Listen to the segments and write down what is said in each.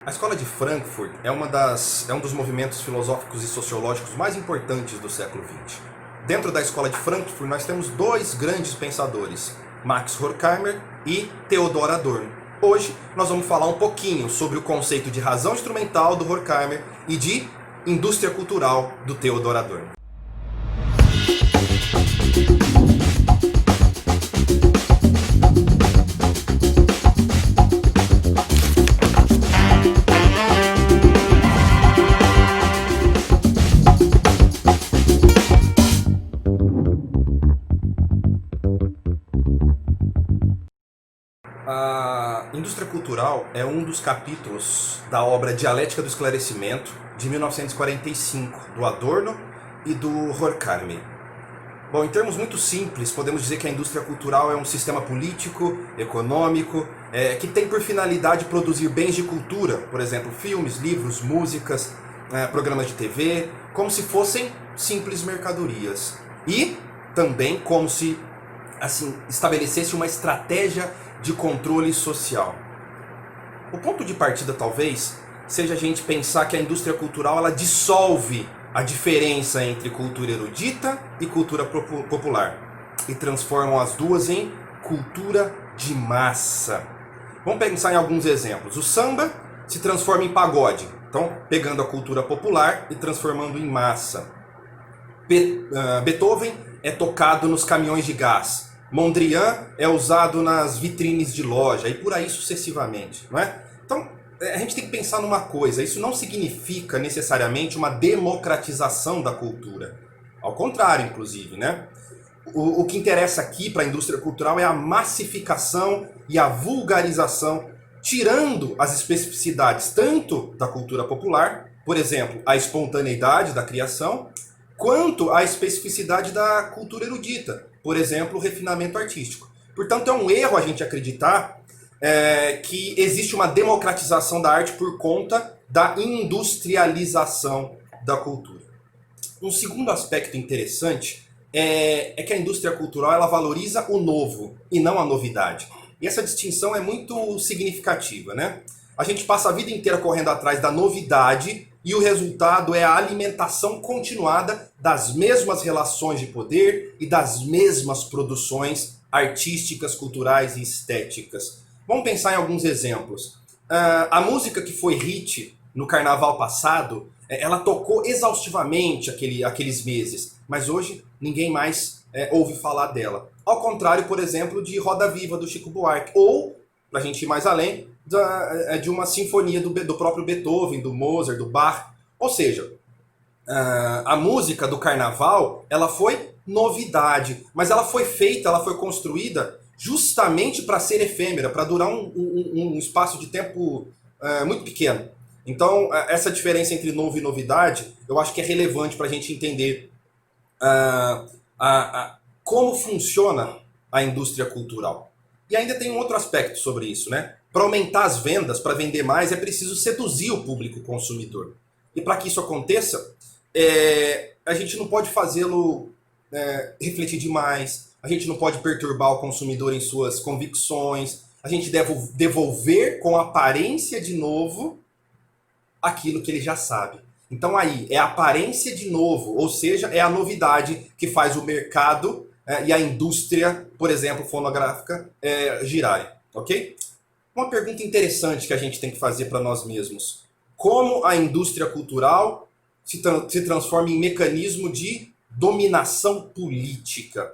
A Escola de Frankfurt é um dos movimentos filosóficos e sociológicos mais importantes do século XX. Dentro da Escola de Frankfurt, nós temos dois grandes pensadores, Max Horkheimer e Theodor Adorno. Hoje, nós vamos falar um pouquinho sobre o conceito de razão instrumental do Horkheimer e de indústria cultural do Theodor Adorno. A indústria cultural é um dos capítulos da obra Dialética do Esclarecimento, de 1945, do Adorno e do Horkheimer. Bom, em termos muito simples, podemos dizer que a indústria cultural é um sistema político, econômico, que tem por finalidade produzir bens de cultura, por exemplo, filmes, livros, músicas, programas de TV, como se fossem simples mercadorias. E também como se estabelecesse uma estratégia de controle social. O ponto de partida talvez seja a gente pensar que a indústria cultural ela dissolve a diferença entre cultura erudita e cultura popular e transformam as duas em cultura de massa. Vamos pensar em alguns exemplos. O samba se transforma em pagode, então pegando a cultura popular e transformando em massa. Beethoven é tocado nos caminhões de gás. Mondrian é usado nas vitrines de loja e por aí sucessivamente, não é? Então, a gente tem que pensar numa coisa, isso não significa necessariamente uma democratização da cultura. Ao contrário, inclusive, né? O que interessa aqui para a indústria cultural é a massificação e a vulgarização, tirando as especificidades tanto da cultura popular, por exemplo, a espontaneidade da criação, quanto a especificidade da cultura erudita, por exemplo, o refinamento artístico. Portanto, é um erro a gente acreditar que existe uma democratização da arte por conta da industrialização da cultura. Um segundo aspecto interessante é que a indústria cultural ela valoriza o novo e não a novidade. E essa distinção é muito significativa, né? A gente passa a vida inteira correndo atrás da novidade e o resultado é a alimentação continuada das mesmas relações de poder e das mesmas produções artísticas, culturais e estéticas. Vamos pensar em alguns exemplos. A música que foi hit no carnaval passado, ela tocou exaustivamente aqueles meses, mas hoje ninguém mais ouve falar dela. Ao contrário, por exemplo, de Roda Viva, do Chico Buarque, ou, para a gente ir mais além, de uma sinfonia do próprio Beethoven, do Mozart, do Bach. Ou seja, a música do carnaval ela foi novidade, mas ela foi feita, ela foi construída justamente para ser efêmera, para durar um espaço de tempo muito pequeno. Então, essa diferença entre novo e novidade, eu acho que é relevante para a gente entender como funciona a indústria cultural. E ainda tem um outro aspecto sobre isso, né? Para aumentar as vendas, para vender mais, é preciso seduzir o público consumidor. E para que isso aconteça, a gente não pode fazê-lo refletir demais, a gente não pode perturbar o consumidor em suas convicções, a gente deve devolver com aparência de novo aquilo que ele já sabe. Então aí, é a aparência de novo, ou seja, é a novidade que faz o mercado e a indústria, por exemplo, fonográfica, girarem, ok? Uma pergunta interessante que a gente tem que fazer para nós mesmos. Como a indústria cultural se transforma em mecanismo de dominação política?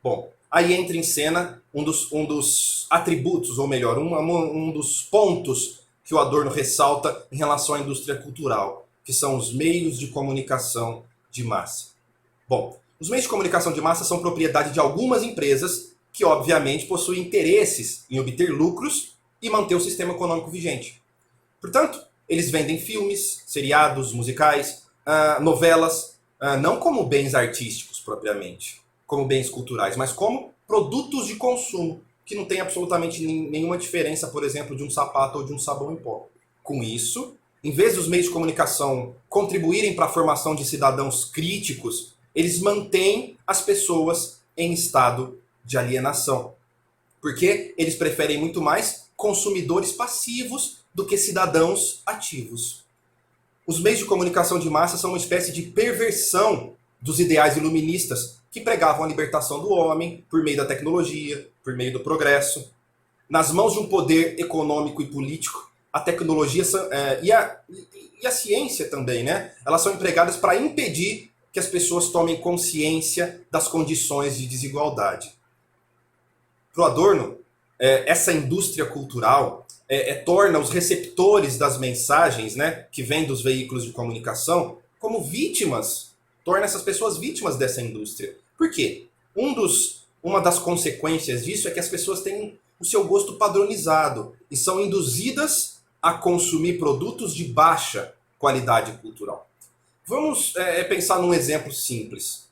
Bom, aí entra em cena um dos atributos, ou melhor, um dos pontos que o Adorno ressalta em relação à indústria cultural, que são os meios de comunicação de massa. Bom, os meios de comunicação de massa são propriedade de algumas empresas que, obviamente, possuem interesses em obter lucros e manter o sistema econômico vigente. Portanto, eles vendem filmes, seriados, musicais, novelas, não como bens artísticos propriamente, como bens culturais, mas como produtos de consumo, que não tem absolutamente nenhuma diferença, por exemplo, de um sapato ou de um sabão em pó. Com isso, em vez dos meios de comunicação contribuírem para a formação de cidadãos críticos, eles mantêm as pessoas em estado de alienação. Porque eles preferem muito mais consumidores passivos do que cidadãos ativos. Os meios de comunicação de massa são uma espécie de perversão dos ideais iluministas que pregavam a libertação do homem por meio da tecnologia, por meio do progresso. Nas mãos de um poder econômico e político, a tecnologia e a ciência também, né? Elas são empregadas para impedir que as pessoas tomem consciência das condições de desigualdade. Para o Adorno, essa indústria cultural torna os receptores das mensagens, né, que vêm dos veículos de comunicação como vítimas, torna essas pessoas vítimas dessa indústria. Por quê? Uma das consequências disso é que as pessoas têm o seu gosto padronizado e são induzidas a consumir produtos de baixa qualidade cultural. Vamos pensar num exemplo simples.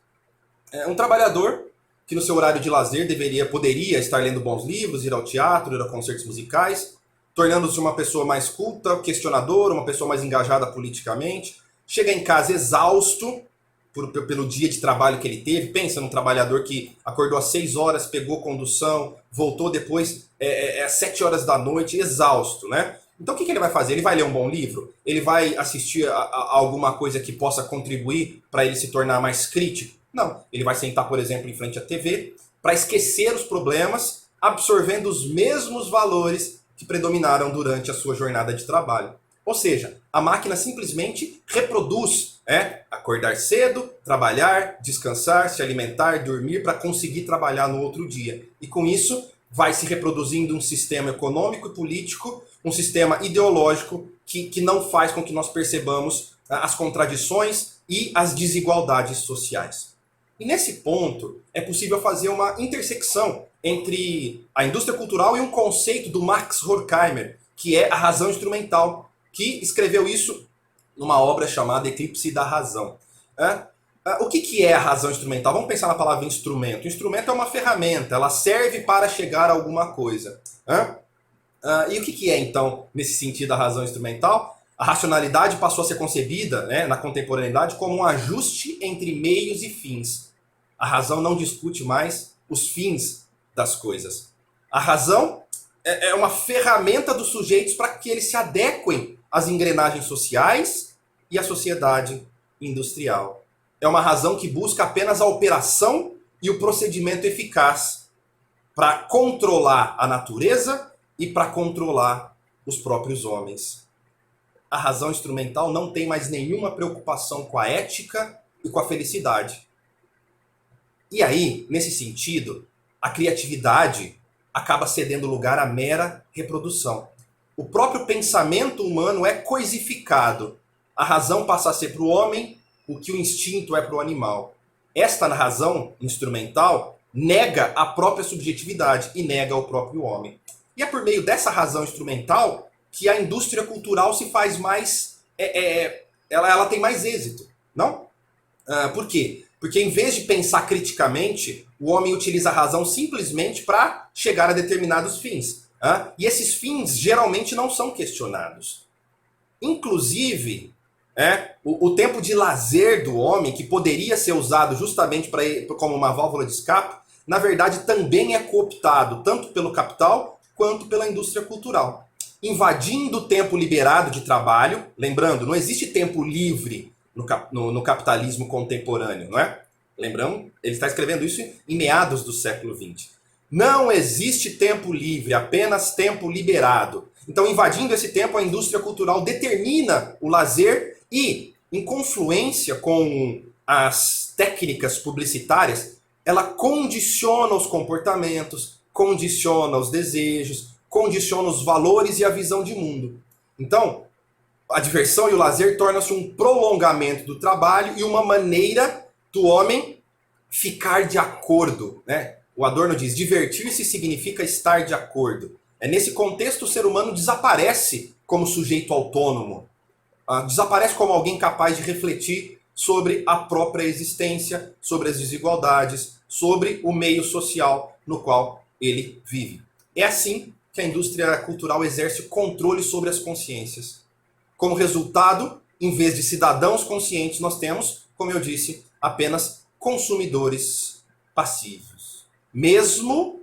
Um trabalhador que no seu horário de lazer poderia estar lendo bons livros, ir ao teatro, ir a concertos musicais, tornando-se uma pessoa mais culta, questionadora, uma pessoa mais engajada politicamente, chega em casa exausto pelo dia de trabalho que ele teve. Pensa num trabalhador que acordou às 6 horas, pegou condução, voltou depois às 7 horas da noite, exausto, né? Então o que ele vai fazer? Ele vai ler um bom livro? Ele vai assistir a alguma coisa que possa contribuir para ele se tornar mais crítico? Não. Ele vai sentar, por exemplo, em frente à TV para esquecer os problemas, absorvendo os mesmos valores que predominaram durante a sua jornada de trabalho. Ou seja, a máquina simplesmente reproduz, acordar cedo, trabalhar, descansar, se alimentar, dormir para conseguir trabalhar no outro dia. E com isso vai se reproduzindo um sistema econômico e político, um sistema ideológico que não faz com que nós percebamos as contradições e as desigualdades sociais. E nesse ponto é possível fazer uma intersecção entre a indústria cultural e um conceito do Max Horkheimer, que é a razão instrumental, que escreveu isso numa obra chamada Eclipse da Razão. O que é a razão instrumental? Vamos pensar na palavra instrumento. O instrumento é uma ferramenta, ela serve para chegar a alguma coisa. E o que é, então, nesse sentido, a razão instrumental? A racionalidade passou a ser concebida, na contemporaneidade, como um ajuste entre meios e fins. A razão não discute mais os fins das coisas. A razão é uma ferramenta dos sujeitos para que eles se adequem às engrenagens sociais e à sociedade industrial. É uma razão que busca apenas a operação e o procedimento eficaz para controlar a natureza e para controlar os próprios homens. A razão instrumental não tem mais nenhuma preocupação com a ética e com a felicidade. E aí, nesse sentido, a criatividade acaba cedendo lugar à mera reprodução. O próprio pensamento humano é coisificado. A razão passa a ser para o homem o que o instinto é para o animal. Esta razão instrumental nega a própria subjetividade e nega o próprio homem. E é por meio dessa razão instrumental que a indústria cultural se faz mais... ela tem mais êxito, não? Por quê? Porque em vez de pensar criticamente, o homem utiliza a razão simplesmente para chegar a determinados fins. E esses fins geralmente não são questionados. Inclusive, o tempo de lazer do homem, que poderia ser usado justamente como uma válvula de escape, na verdade também é cooptado tanto pelo capital quanto pela indústria cultural. Invadindo o tempo liberado de trabalho, lembrando, não existe tempo livre no capitalismo contemporâneo, não é? Lembramos? Ele está escrevendo isso em meados do século XX. Não existe tempo livre, apenas tempo liberado. Então, invadindo esse tempo, a indústria cultural determina o lazer e, em confluência com as técnicas publicitárias, ela condiciona os comportamentos, condiciona os desejos, condiciona os valores e a visão de mundo. Então, a diversão e o lazer tornam-se um prolongamento do trabalho e uma maneira do homem ficar de acordo, né? O Adorno diz, divertir-se significa estar de acordo. Nesse contexto, o ser humano desaparece como sujeito autônomo. Desaparece como alguém capaz de refletir sobre a própria existência, sobre as desigualdades, sobre o meio social no qual ele vive. É assim que a indústria cultural exerce controle sobre as consciências. Como resultado, em vez de cidadãos conscientes, nós temos, como eu disse, apenas consumidores passivos. Mesmo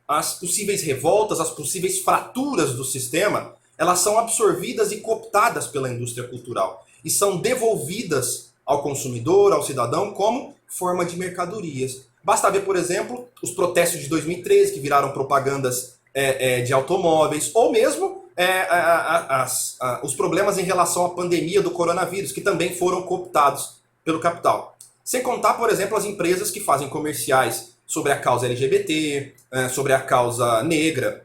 as possíveis revoltas, as possíveis fraturas do sistema elas são absorvidas e cooptadas pela indústria cultural e são devolvidas ao consumidor, ao cidadão, como forma de mercadorias. Basta ver, por exemplo, os protestos de 2013, que viraram propagandas de automóveis, ou mesmo os problemas em relação à pandemia do coronavírus, que também foram cooptados pelo capital. Sem contar, por exemplo, as empresas que fazem comerciais sobre a causa LGBT, sobre a causa negra.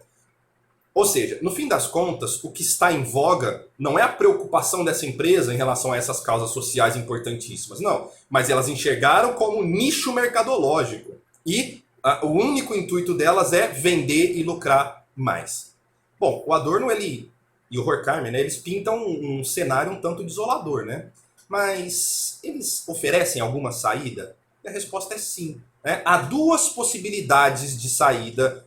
Ou seja, no fim das contas, o que está em voga não é a preocupação dessa empresa em relação a essas causas sociais importantíssimas, não. Mas elas enxergaram como nicho mercadológico. E o único intuito delas é vender e lucrar mais. Bom, o Adorno e o Horkheimer, né, eles pintam um cenário um tanto desolador, né? Mas eles oferecem alguma saída? E a resposta é sim. Né? Há duas possibilidades de saída,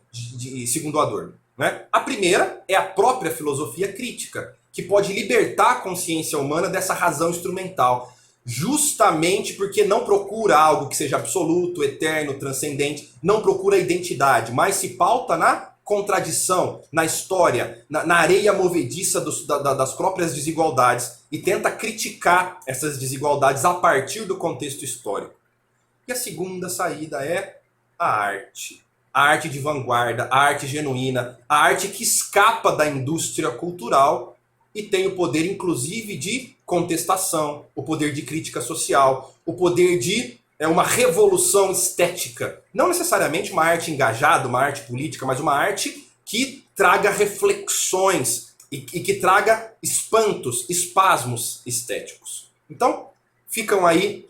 segundo Adorno. Né? A primeira é a própria filosofia crítica, que pode libertar a consciência humana dessa razão instrumental, justamente porque não procura algo que seja absoluto, eterno, transcendente, não procura identidade, mas se pauta na contradição, na história, na areia movediça das próprias desigualdades e tenta criticar essas desigualdades a partir do contexto histórico. E a segunda saída é a arte. A arte de vanguarda, a arte genuína, a arte que escapa da indústria cultural e tem o poder, inclusive, de contestação, o poder de crítica social, o poder de uma revolução estética. Não necessariamente uma arte engajada, uma arte política, mas uma arte que traga reflexões e que traga espantos, espasmos estéticos. Então, ficam aí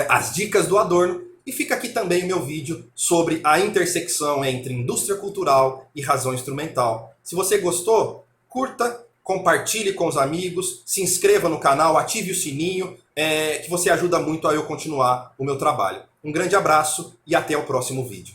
as dicas do Adorno. E fica aqui também o meu vídeo sobre a intersecção entre indústria cultural e razão instrumental. Se você gostou, curta, compartilhe com os amigos, se inscreva no canal, ative o sininho, que você ajuda muito a eu continuar o meu trabalho. Um grande abraço e até o próximo vídeo.